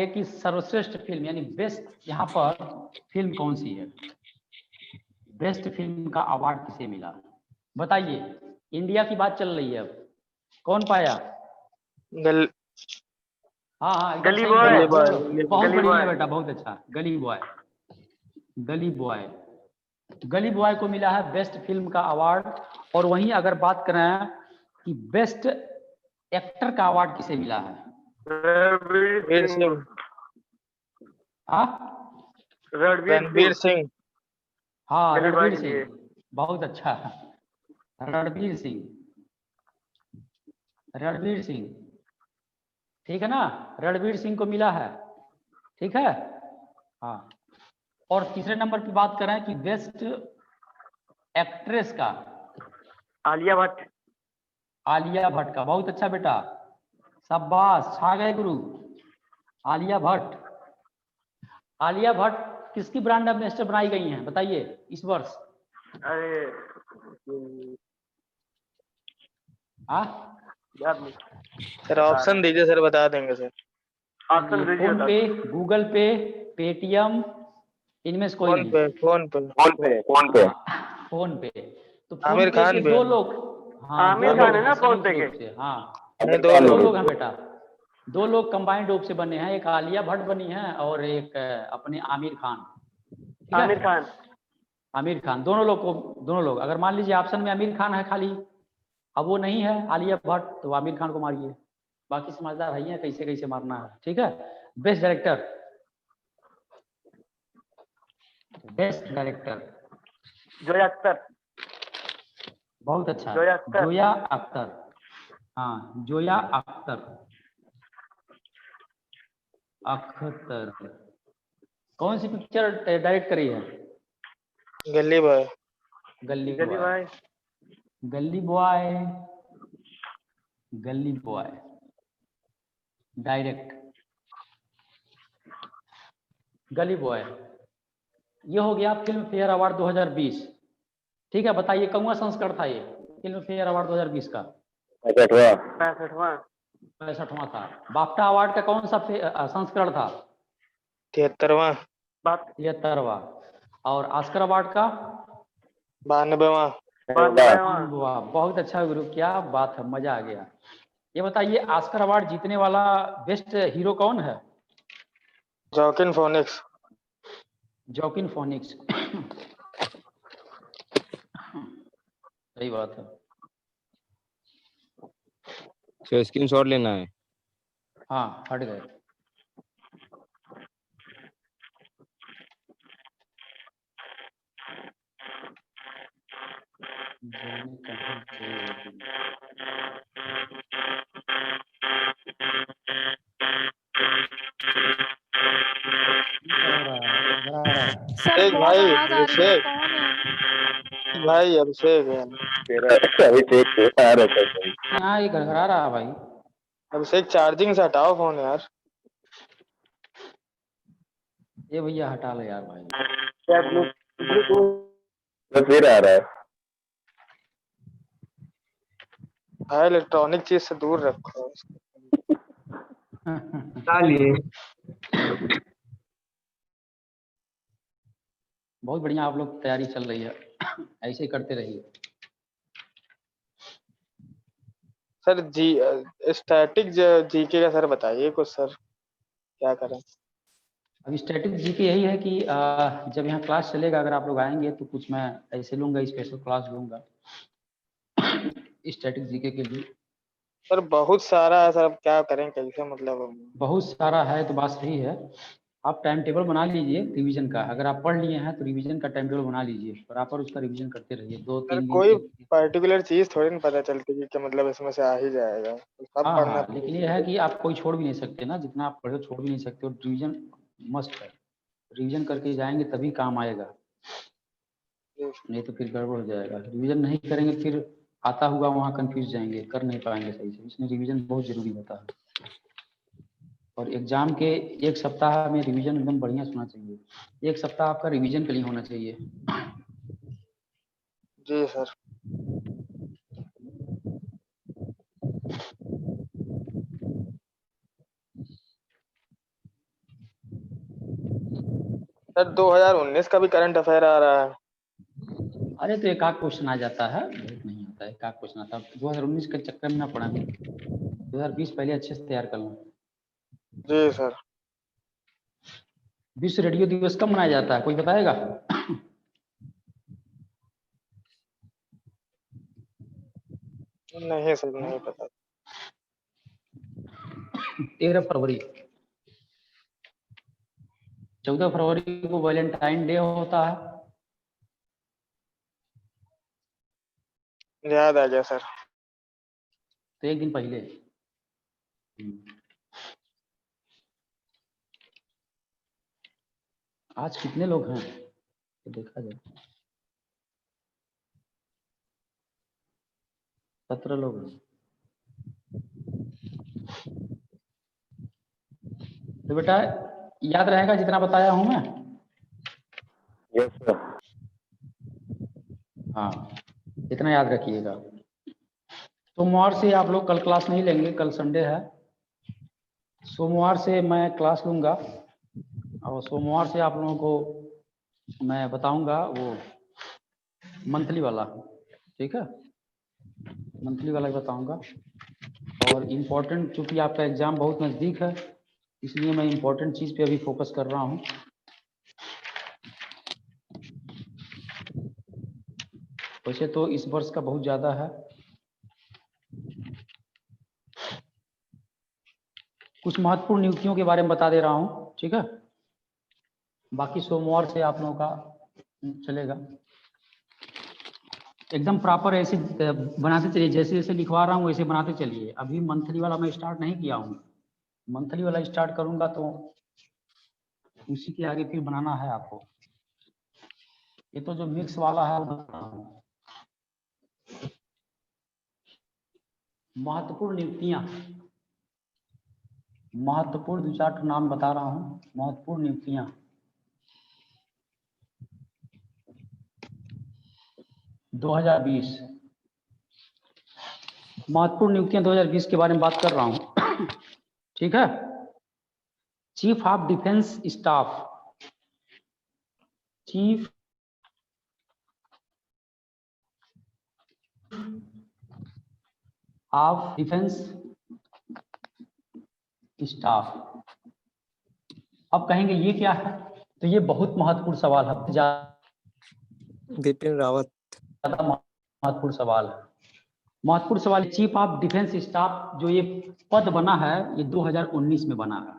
कि सर्वश्रेष्ठ फिल्म यानी बेस्ट, यहाँ पर फिल्म कौन सी है? बेस्ट फिल्म का अवार्ड किसे मिला? बताइए, इंडिया की बात चल रही है। अब कौन पाया? हाँ, गली बॉय। बहुत बढ़िया बेटा, बहुत अच्छा। गली बॉय को मिला है बेस्ट फिल्म का अवार्ड। और वहीं अगर बात करें कि बेस्ट एक्टर का अवार्ड किसे मिला है? रणवीर सिंह। रणवीर सिंह, बहुत अच्छा। रणवीर सिंह, ठीक है ना? रणवीर सिंह को मिला है, ठीक है। हाँ, और तीसरे नंबर की बात करें कि बेस्ट एक्ट्रेस का, आलिया भट्ट का, बहुत अच्छा बेटा, शाबाश, छा गए गुरु। आलिया भट्ट किसकी ब्रांड एम्बेसडर बनाई गई हैं बताइए इस वर्ष? सर ऑप्शन दीजिए सर, बता देंगे सर। फोन पे, गूगल पे, पेटीएम, इनमें से कोई नहीं। फोन पे। तो आमिर खान दो लोग, आमिर खान है ना फोन पे के? हाँ, दो लोग हैं बेटा, 2 लोग कंबाइंड रूप से बने हैं। एक आलिया भट्ट बनी है और एक अपने आमिर खान। दोनों लोग अगर मान लीजिए ऑप्शन में आमिर खान है खाली, अब वो नहीं है आलिया भट्ट, तो आमिर खान को मारिए। बाकी समझदार भाई हैं, कैसे मारना है, ठीक है। Best director Zoya Akhtar. बहुत अच्छा। जोया अख्तर, हाँ, जोया अख्तर कौन सी पिक्चर डायरेक्ट करी है? गली बॉय डायरेक्ट। गली बॉय। ये हो गया फिल्म फेयर अवार्ड 2020। ठीक है, बताइए कौन सा संस्करण था ये फिल्म फेयर अवार्ड 2020 का? 65वां था। बाफ्टा अवार्ड का कौन सा संस्करण था? 73वां। 73वां। और ऑस्कर अवार्ड का? 92वां। वाह, बहुत अच्छा गुरु, क्या बात है, मजा आ गया। ये बताइए ऑस्कर अवार्ड जीतने वाला बेस्ट हीरो कौन है? Joaquin phoenix. Joaquin phoenix. सही बात है। सर स्क्रीनशॉट लेना है। हाँ, हट गए। जाने कहाँ से सर एक बहुत भाई आवाज आ रही है, अभिषेक। कौन है? भाई अभिषेक है। हाँ, ये घरघरा रहा है भाई। अभिषेक चार्जिंग से हटाओ फोन यार। ये भैया हटा लो यार भाई। फिर आ रहा है। भाई इलेक्ट्रॉनिक चीज से दूर रखो। बहुत बढ़िया, आप लोग तैयारी चल रही है। ऐसे ही करते रहिए। सर जी स्टैटिक जीके का सर बताइए कुछ सर, क्या करें? अभी स्टैटिक जी के यही है कि जब यहाँ क्लास चलेगा, अगर आप लोग आएंगे तो कुछ मैं ऐसे लूंगा, स्पेशल क्लास लूंगा स्टैटिक जीके के लिए। सर बहुत सारा है सर, अब क्या करें कैसे, मतलब बहुत सारा है तो बात सही है। आप टाइम टेबल बना लीजिए रिवीजन का। अगर आप पढ़ लिए हैं तो रिवीजन का टाइम टेबल बना लीजिए, प्रॉपर उसका रिवीजन करते रहिए। सर 2-3 दिन कोई एक। पर्टिकुलर चीज थोड़ी ना पता चलती कि मतलब इसमें से आ ही जाएगा, तो सब हाँ पढ़ना हाँ, लेकिन ये है कि आप कोई छोड़ भी नहीं सकते ना, जितना आप पढ़े छोड़ भी नहीं सकते, और रिवीजन मस्ट है। रिवीजन करके जाएंगे तभी काम आएगा, नहीं तो फिर गड़बड़ हो जाएगा। रिवीजन नहीं करेंगे फिर आता हुआ वहाँ कंफ्यूज जाएंगे, कर नहीं पाएंगे सही से। इसमें रिवीजन बहुत जरूरी होता है। और एग्जाम के एक सप्ताह में रिवीजन एकदम बढ़िया होना चाहिए। एक सप्ताह आपका रिवीजन के लिए होना चाहिए। जी सर। सर 2019 का भी करंट अफेयर आ रहा है। अरे तो एक आध क्वेश्चन आ जाता है, बहुत नहीं आता है। एक आध क्वेश्चन आता है। 2019 के चक्कर में ना पड़ा, 2020 पहले अच्छे से तैयार कर लो। जी सर। विश्व रेडियो दिवस कब मनाया जाता है, कोई बताएगा? नहीं सर, नहीं पता। 13 फरवरी। 14 फरवरी को वैलेंटाइन डे होता है। याद आ गया सर। तो एक दिन पहले। आज कितने लोग हैं तो देखा जाए। 17 लोग हैं। तो बेटा याद रहेगा जितना बताया हूं मैं? Yes sir. हाँ, इतना याद रखिएगा। सोमवार से आप लोग कल क्लास नहीं लेंगे, कल संडे है। सोमवार से मैं क्लास लूंगा, और सोमवार से आप लोगों को मैं बताऊंगा वो मंथली वाला। ठीक है, मंथली वाला ही बताऊंगा। और इम्पोर्टेंट, चूंकि आपका एग्जाम बहुत नज़दीक है, इसलिए मैं इम्पोर्टेंट चीज़ पे अभी फोकस कर रहा हूँ। वैसे तो इस वर्ष का बहुत ज़्यादा है। कुछ महत्वपूर्ण नियुक्तियों के बारे में बता दे रहा हूँ, ठीक है। बाकी सोमवार से आप लोगों का चलेगा। एकदम प्रॉपर ऐसे बनाते चलिए, जैसे जैसे लिखवा रहा हूँ वैसे बनाते चलिए। अभी मंथली वाला मैं स्टार्ट नहीं किया हूँ, मंथली वाला स्टार्ट करूँगा तो उसी के आगे फिर बनाना है आपको। ये तो जो मिक्स वाला है वो बता रहा हूँ। महत्वपूर्ण नियुक्तियां, महत्वपूर्ण 2-4 नाम बता रहा हूँ। महत्वपूर्ण नियुक्तियां 2020 महत्वपूर्ण नियुक्तियां 2020 के बारे में बात कर रहा हूं। ठीक है, chief of defence staff, chief of defence staff. अब कहेंगे ये क्या है, तो ये बहुत महत्वपूर्ण सवाल है, बिपिन रावत। ज्यादा महत्वपूर्ण सवाल है। महत्वपूर्ण सवाल, चीफ ऑफ डिफेंस स्टाफ जो ये पद बना है, ये 2019 में बना है।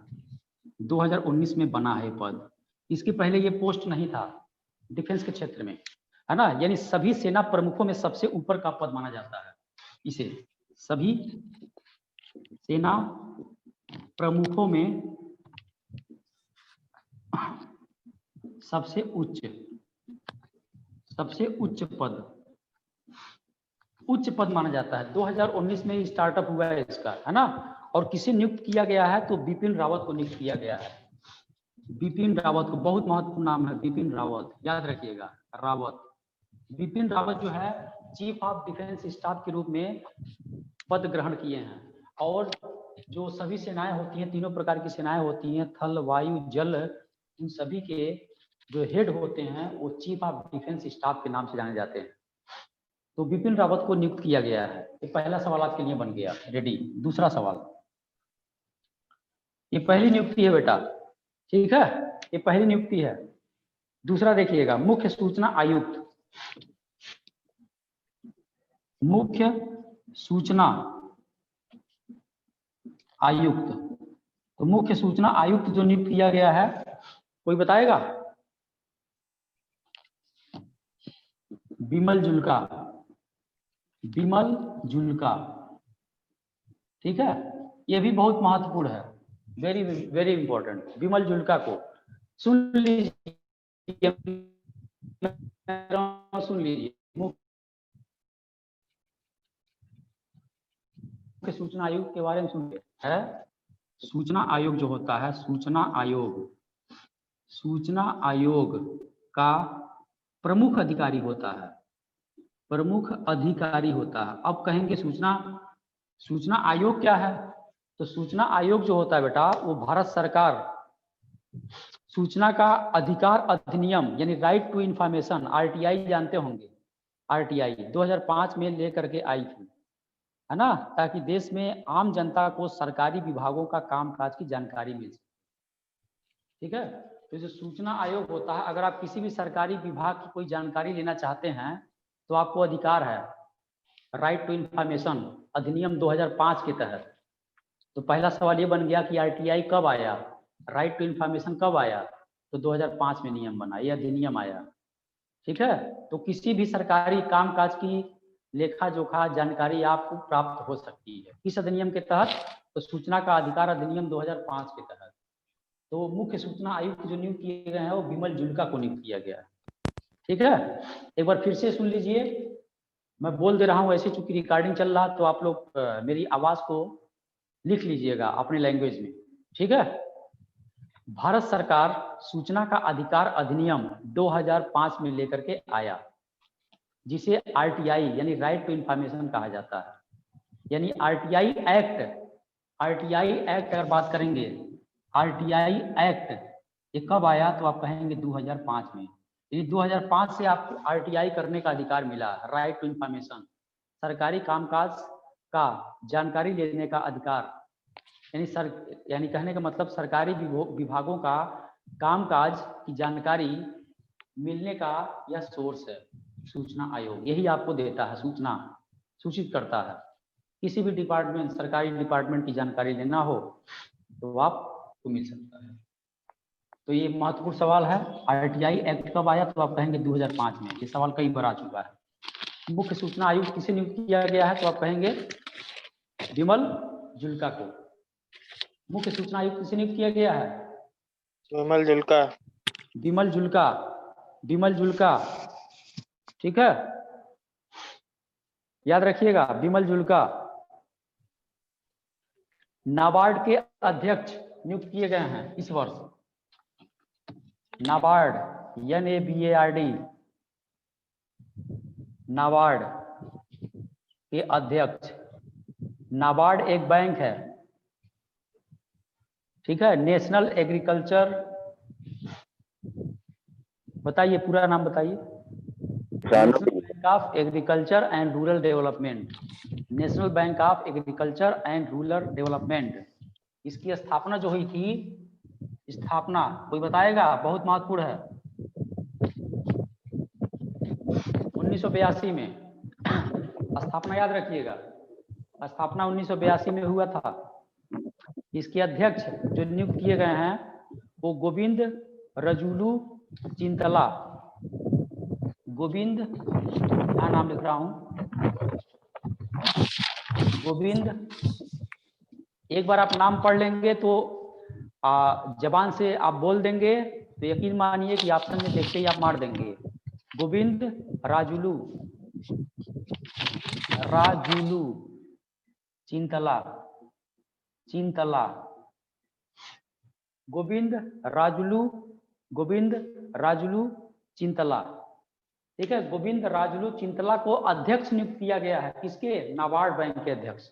2019 में बना है पद। इसके पहले ये पोस्ट नहीं था डिफेंस के क्षेत्र में, है ना। यानी सभी सेना प्रमुखों में सबसे ऊपर का पद माना जाता है इसे। सभी सेना प्रमुखों में सबसे उच्च पद माना जाता है। 2019 में स्टार्टअप हुआ है इसका, है ना। और किसे नियुक्त किया गया है, तो बिपिन रावत को नियुक्त किया गया है। बिपिन रावत को, बहुत महत्वपूर्ण नाम है बिपिन रावत, याद रखिएगा, रावत। बिपिन रावत जो है चीफ ऑफ डिफेंस स्टाफ के रूप में पद ग्रहण किए हैं। और जो सभी सेनाएं होती हैं, तीनों प्रकार की सेनाएं होती हैं, थल, वायु, जल, इन सभी के जो हेड होते हैं वो चीफ ऑफ डिफेंस स्टाफ के नाम से जाने जाते हैं। तो बिपिन रावत को नियुक्त किया गया है। ये पहला सवाल आपके लिए बन गया, रेडी। दूसरा सवाल, ये पहली नियुक्ति है बेटा, ठीक है, ये पहली नियुक्ति है। दूसरा देखिएगा, मुख्य सूचना आयुक्त। मुख्य सूचना आयुक्त, तो मुख्य सूचना आयुक्त जो नियुक्त किया गया है, कोई बताएगा? बिमल जुल्का, बिमल जुल्का, ठीक है। ये भी बहुत महत्वपूर्ण है, very very important. Bimal Julka को सुन लीजिए, सुन लीजिए। मुख्य सूचना आयोग के बारे में सुनिए, है सूचना आयोग जो होता है, सूचना आयोग का प्रमुख अधिकारी होता है, प्रमुख अधिकारी होता है। अब कहेंगे सूचना आयोग क्या है, तो सूचना आयोग जो होता है बेटा, वो भारत सरकार सूचना का अधिकार अधिनियम यानी राइट टू इंफॉर्मेशन, आरटीआई जानते होंगे, आरटीआई 2005 में लेकर के आई थी, है ना, ताकि देश में आम जनता को सरकारी विभागों का कामकाज की जानकारी मिल सके। ठीक है, तो जो सूचना आयोग होता है, अगर आप किसी भी सरकारी विभाग की कोई जानकारी लेना चाहते हैं तो आपको अधिकार है, राइट टू इंफॉर्मेशन अधिनियम 2005 के तहत। तो पहला सवाल ये बन गया कि आरटीआई कब आया, राइट टू इंफॉर्मेशन कब आया, तो 2005 में नियम बना, ये अधिनियम आया। ठीक है, तो किसी भी सरकारी कामकाज की लेखा जोखा जानकारी आपको प्राप्त हो सकती है किस अधिनियम के तहत, तो सूचना का अधिकार अधिनियम 2005 के तहत। तो मुख्य सूचना आयुक्त जो नियुक्त किए गए हैं वो बिमल जुल्का को नियुक्त किया गया है। ठीक है, एक बार फिर से सुन लीजिए, मैं बोल दे रहा हूँ ऐसे, चूंकि रिकॉर्डिंग चल रहा, तो आप लोग मेरी आवाज को लिख लीजिएगा अपने लैंग्वेज में। ठीक है, भारत सरकार सूचना का अधिकार अधिनियम 2005 में लेकर के आया, जिसे आरटीआई यानी राइट टू इंफॉर्मेशन कहा जाता है। यानी आरटीआई एक्ट अगर बात करेंगे, आरटीआई एक्ट ये कब आया, तो आप कहेंगे 2005 में। यानी 2005 से आपको आरटीआई करने का अधिकार मिला, राइट टू इंफॉर्मेशन, सरकारी कामकाज का जानकारी लेने का अधिकार। यानी कहने का मतलब सरकारी विभागों का कामकाज की जानकारी मिलने का यह सोर्स है सूचना आयोग, यही आपको देता है, सूचित करता है। किसी भी डिपार्टमेंट, सरकारी डिपार्टमेंट की जानकारी लेना हो तो आपको मिल सकता है। तो ये महत्वपूर्ण सवाल है, आरटीआई एक्ट कब आया, तो आप कहेंगे 2005 में। ये सवाल कई बार आ चुका है। मुख्य सूचना आयुक्त किसे नियुक्त किया गया है, तो आप कहेंगे बिमल जुल्का को। मुख्य सूचना आयुक्त किसे नियुक्त किया गया है, बिमल जुल्का, बिमल जुल्का, बिमल जुल्का। ठीक है, याद रखिएगा, बिमल जुल्का। नाबार्ड के अध्यक्ष नियुक्त किए गए हैं इस वर्ष, नाबार्ड NABARD, नाबार्ड के अध्यक्ष। नाबार्ड एक बैंक है, ठीक है। नेशनल एग्रीकल्चर, बताइए पूरा नाम बताइए। National bank of agriculture and rural development. National bank of agriculture and rural development. इसकी स्थापना जो हुई थी, स्थापना कोई बताएगा, बहुत महत्वपूर्ण है। 1982 में स्थापना याद रखिएगा, स्थापना 1982 में हुआ था। इसके अध्यक्ष जो नियुक्त किए गए हैं वो गोविंद रजुलू चिंतला। गोविंद, क्या नाम लिख रहा हूं, गोविंद। एक बार आप नाम पढ़ लेंगे तो जबान से आप बोल देंगे तो यकीन मानिए कि ऑप्शन में देखते ही आप मार देंगे। गोविंद राजुलू, राजुलू चिंतला, चिंतला। गोविंद राजुलू, गोविंद राजुलू चिंतला, ठीक है। गोविंद राजुलू चिंतला को अध्यक्ष नियुक्त किया गया है, किसके? नाबार्ड बैंक के अध्यक्ष,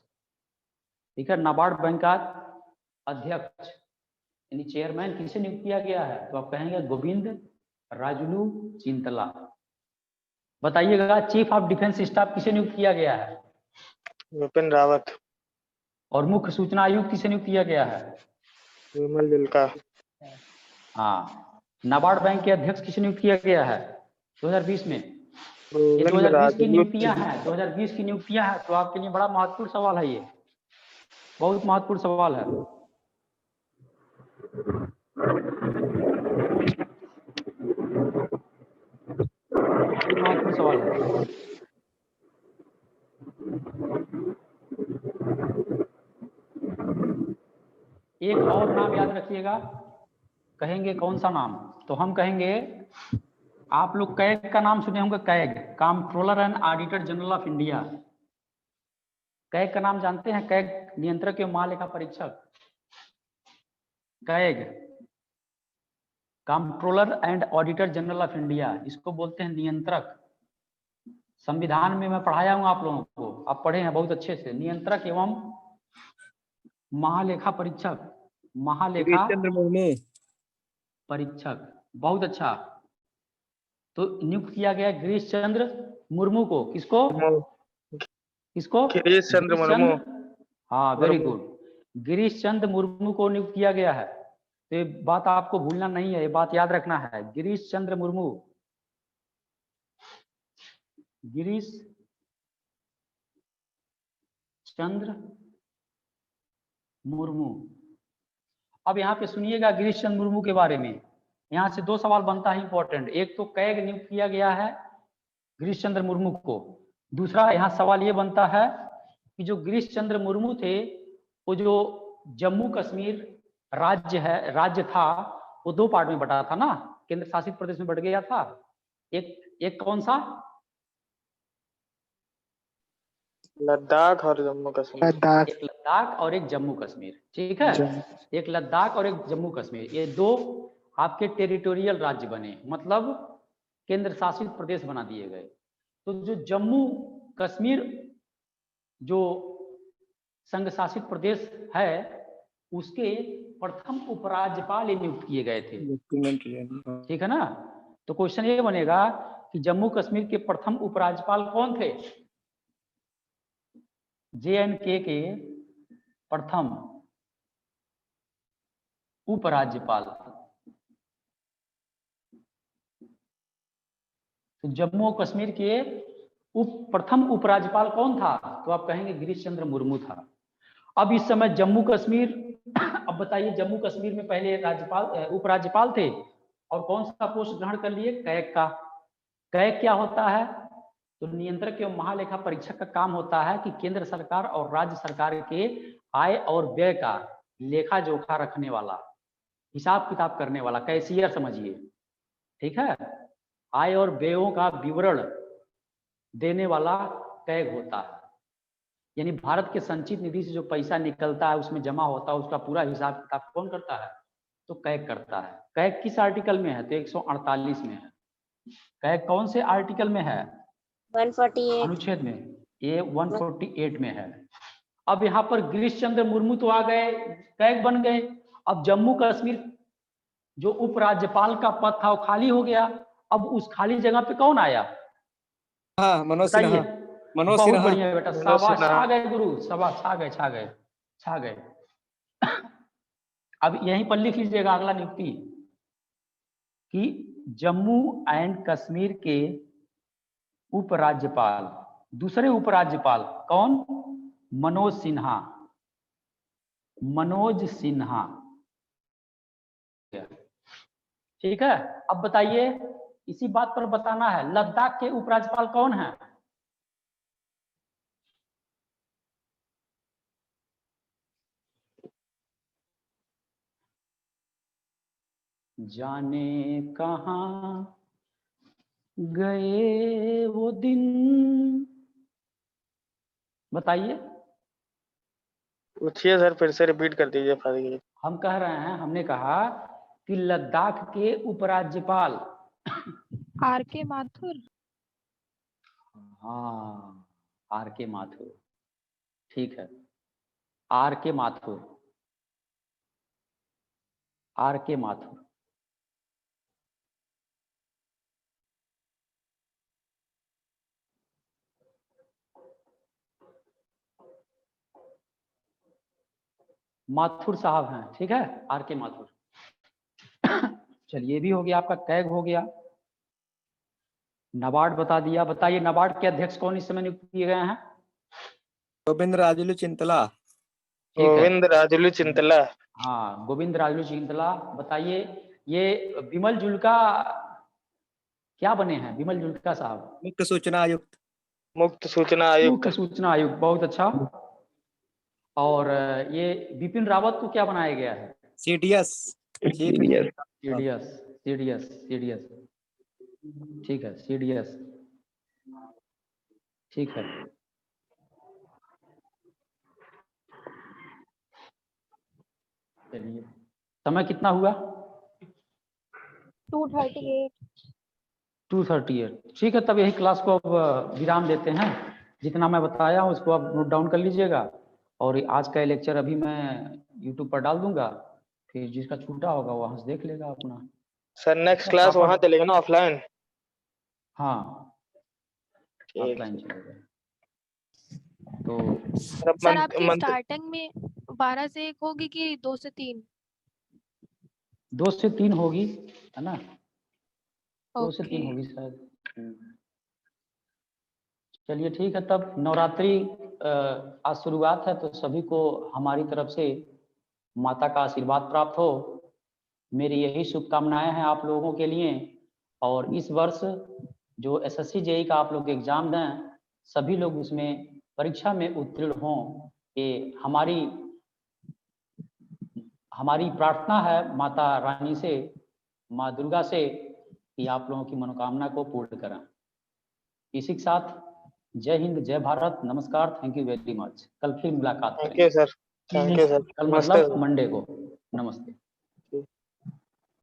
ठीक है। नाबार्ड बैंक का अध्यक्ष यानी चेयरमैन किसे नियुक्त किया गया है? तो आप कहेंगे गोविंद राजुलू चिंतला। बताइएगा चीफ ऑफ डिफेंस स्टाफ किसे नियुक्त किया गया है? विपिन रावत। और मुख्य सूचना आयुक्त किसे नियुक्त किया गया है? विमल जुल्का। हाँ। नाबार्ड बैंक के अध्यक्ष किसे नियुक्त किया गया है 2020 में? ये 2020 की नियुक्तियां हैं, 2020 की नियुक्तियां हैं। तो आपके लिए बड़ा महत्वपूर्ण सवाल है, ये बहुत महत्वपूर्ण सवाल है। महत्वपूर्ण सवाल है। एक और नाम याद रखिएगा, कहेंगे कौन सा नाम? तो हम कहेंगे, आप लोग कैग का नाम सुने होंगे, CAG, controller and auditor general of India. CAG का नाम जानते हैं? कैग नियंत्रक एवं महालेखा परीक्षक। CAG controller and auditor general of India, इसको बोलते हैं नियंत्रक। संविधान में मैं पढ़ाया हूं आप लोगों को, आप पढ़े हैं बहुत अच्छे से। नियंत्रक एवं महालेखा परीक्षक, महालेखा परीक्षक, बहुत अच्छा। तो नियुक्त किया गया गिरीश चंद्र मुर्मू को। किसको? किसको? गिरीश चंद्र मुर्मू। हाँ, वेरी गुड। गिरीश चंद्र मुर्मू को नियुक्त किया गया है। तो ये बात आपको भूलना नहीं है, ये बात याद रखना है। गिरीश चंद्र मुर्मू, गिरीश चंद्र मुर्मू। अब यहाँ पे सुनिएगा गिरीश चंद्र मुर्मू के बारे में, यहाँ से दो सवाल बनता है इंपॉर्टेंट। एक तो कैग नियुक्त किया गया है गिरीश चंद्र मुर्मू को, दूसरा यहाँ सवाल ये बनता है कि जो गिरीश चंद्र मुर्मू थे वो जो जम्मू कश्मीर राज्य था वो दो पार्ट में बटा था ना, केंद्र शासित प्रदेश में बट गया था। एक कौन सा? लद्दाख और जम्मू कश्मीर। लद्दाख। एक लद्दाख और एक जम्मू कश्मीर, ठीक है। एक लद्दाख और एक जम्मू कश्मीर, ये दो आपके टेरिटोरियल राज्य बने, मतलब केंद्र शासित प्रदेश बना दिए गए। तो जो जम्मू कश्मीर जो संघ शासित प्रदेश है उसके प्रथम उपराज्यपाल नियुक्त किए गए थे, ठीक है ना। तो क्वेश्चन ये बनेगा कि जम्मू कश्मीर के प्रथम उपराज्यपाल कौन थे? JNK के प्रथम उपराज्यपाल। तो जम्मू और कश्मीर के प्रथम उपराज्यपाल कौन था? तो आप कहेंगे गिरीश चंद्र मुर्मू था। अब इस समय जम्मू कश्मीर, अब बताइए जम्मू कश्मीर में पहले राज्यपाल उपराज्यपाल थे और कौन सा पोस्ट ग्रहण कर लिए? कैग का। कैग क्या होता है? तो नियंत्रक एवं महालेखा परीक्षक का काम होता है कि केंद्र सरकार और राज्य सरकार के आय और व्यय का लेखा जोखा रखने वाला, हिसाब किताब करने वाला, कैशियर समझिए, ठीक है। आय और व्ययों का विवरण देने वाला कैग होता है। यानी भारत के संचित निधि से जो पैसा निकलता है उसमें जमा होता है, उसका पूरा हिसाब किताब कौन करता है? तो कैग करता है। कैग किस आर्टिकल में है? तो 148 में है। कैग कौन से आर्टिकल में है? 148 अनुच्छेद में, ये 148 में है। अब यहाँ पर गिरीश चंद्र मुर्मू तो आ गए, कैग बन गए। अब जम्मू कश्मीर जो उपराज्यपाल का पद था वो खाली हो गया। अब उस खाली जगह पे कौन आया? हाँ, मनोज बताइए। सिन्हा। मनोज बहुत सिन्हा। बढ़िया बेटा, मनोज शाबाश, सिन्हा। छा गए गुरु, शाबाश, छा गए, छा गए, छा गए। अब यहीं पर लिख लीजिएगा अगला नियुक्ति कि जम्मू एंड कश्मीर के उपराज्यपाल, दूसरे उपराज्यपाल कौन? मनोज सिन्हा, मनोज सिन्हा। ठीक है। अब बताइए, इसी बात पर बताना है, लद्दाख के उपराज्यपाल कौन है? जाने कहाँ गए वो दिन, बताइए। पूछिए सर, फिर से रिपीट कर दीजिए फादर। हम कह रहे हैं, हमने कहा कि लद्दाख के उपराज्यपाल आर.के. माथुर। हाँ, आर के माथुर, ठीक है, आर के माथुर, आर के माथुर। माथुर साहब हैं, ठीक है, आर के माथुर। चलिए, ये भी हो गया, आपका कैग हो गया। नाबार्ड बता दिया। बताइए, नाबार्ड के अध्यक्ष कौन इस समय नियुक्त किए गए हैं? गोविंद राजुलू चिंतला। ठीक है, गोविंद राजुलू चिंतला। हाँ, गोविंद राजुलू चिंतला। बताइए, ये विमल जुल्का क्या बने हैं? विमल जुल्का साहब मुख्य सूचना आयुक्त। मुक्त सूचना आयुक्त। मुख्य सूचना आयुक्त, बहुत अच्छा। और ये बिपिन रावत को क्या बनाया गया है? सीडीएस। सीडीएस, सीडीएस, सीडीएस, ठीक है, सीडीएस, ठीक है। चलिए, समय कितना हुआ? 238। 238, ठीक है। तब यही क्लास को अब विराम देते हैं। जितना मैं बताया हूँ उसको आप नोट डाउन कर लीजिएगा। और आज का लेक्चर अभी मैं यूट्यूब पर डाल दूंगा, फिर जिसका छूटा होगा वहाँ से देख लेगा अपना। सर नेक्स्ट क्लास वहाँ चलेगा ना, ऑफलाइन? हाँ, ठीक ऑफलाइन चलेगा। तो सर, अब सर आपकी स्टार्टिंग में 12 से 1 होगी कि 2 से 3? 2 से 3 होगी, है ना? 2 से 3 ओके। होगी शायद। चलिए, ठीक है। तब नवरात्रि आज शुरुआत है, तो सभी को हमारी तरफ से माता का आशीर्वाद प्राप्त हो। मेरी यही शुभकामनाएं हैं आप लोगों के लिए। और इस वर्ष जो एसएससी जेई का आप लोग एग्जाम दें, सभी लोग उसमें परीक्षा में उत्तीर्ण हों। ये हमारी प्रार्थना है माता रानी से, माँ दुर्गा से, कि आप लोगों की मनोकामना को पूर्ण करें। इसी के साथ जय हिंद, जय भारत, नमस्कार, थैंक यू वेरी मच। कल फिर मुलाकात थैंक करेंगे। You sir. Thank you sir. कल नमस्ते मतलब मंडे को। नमस्ते।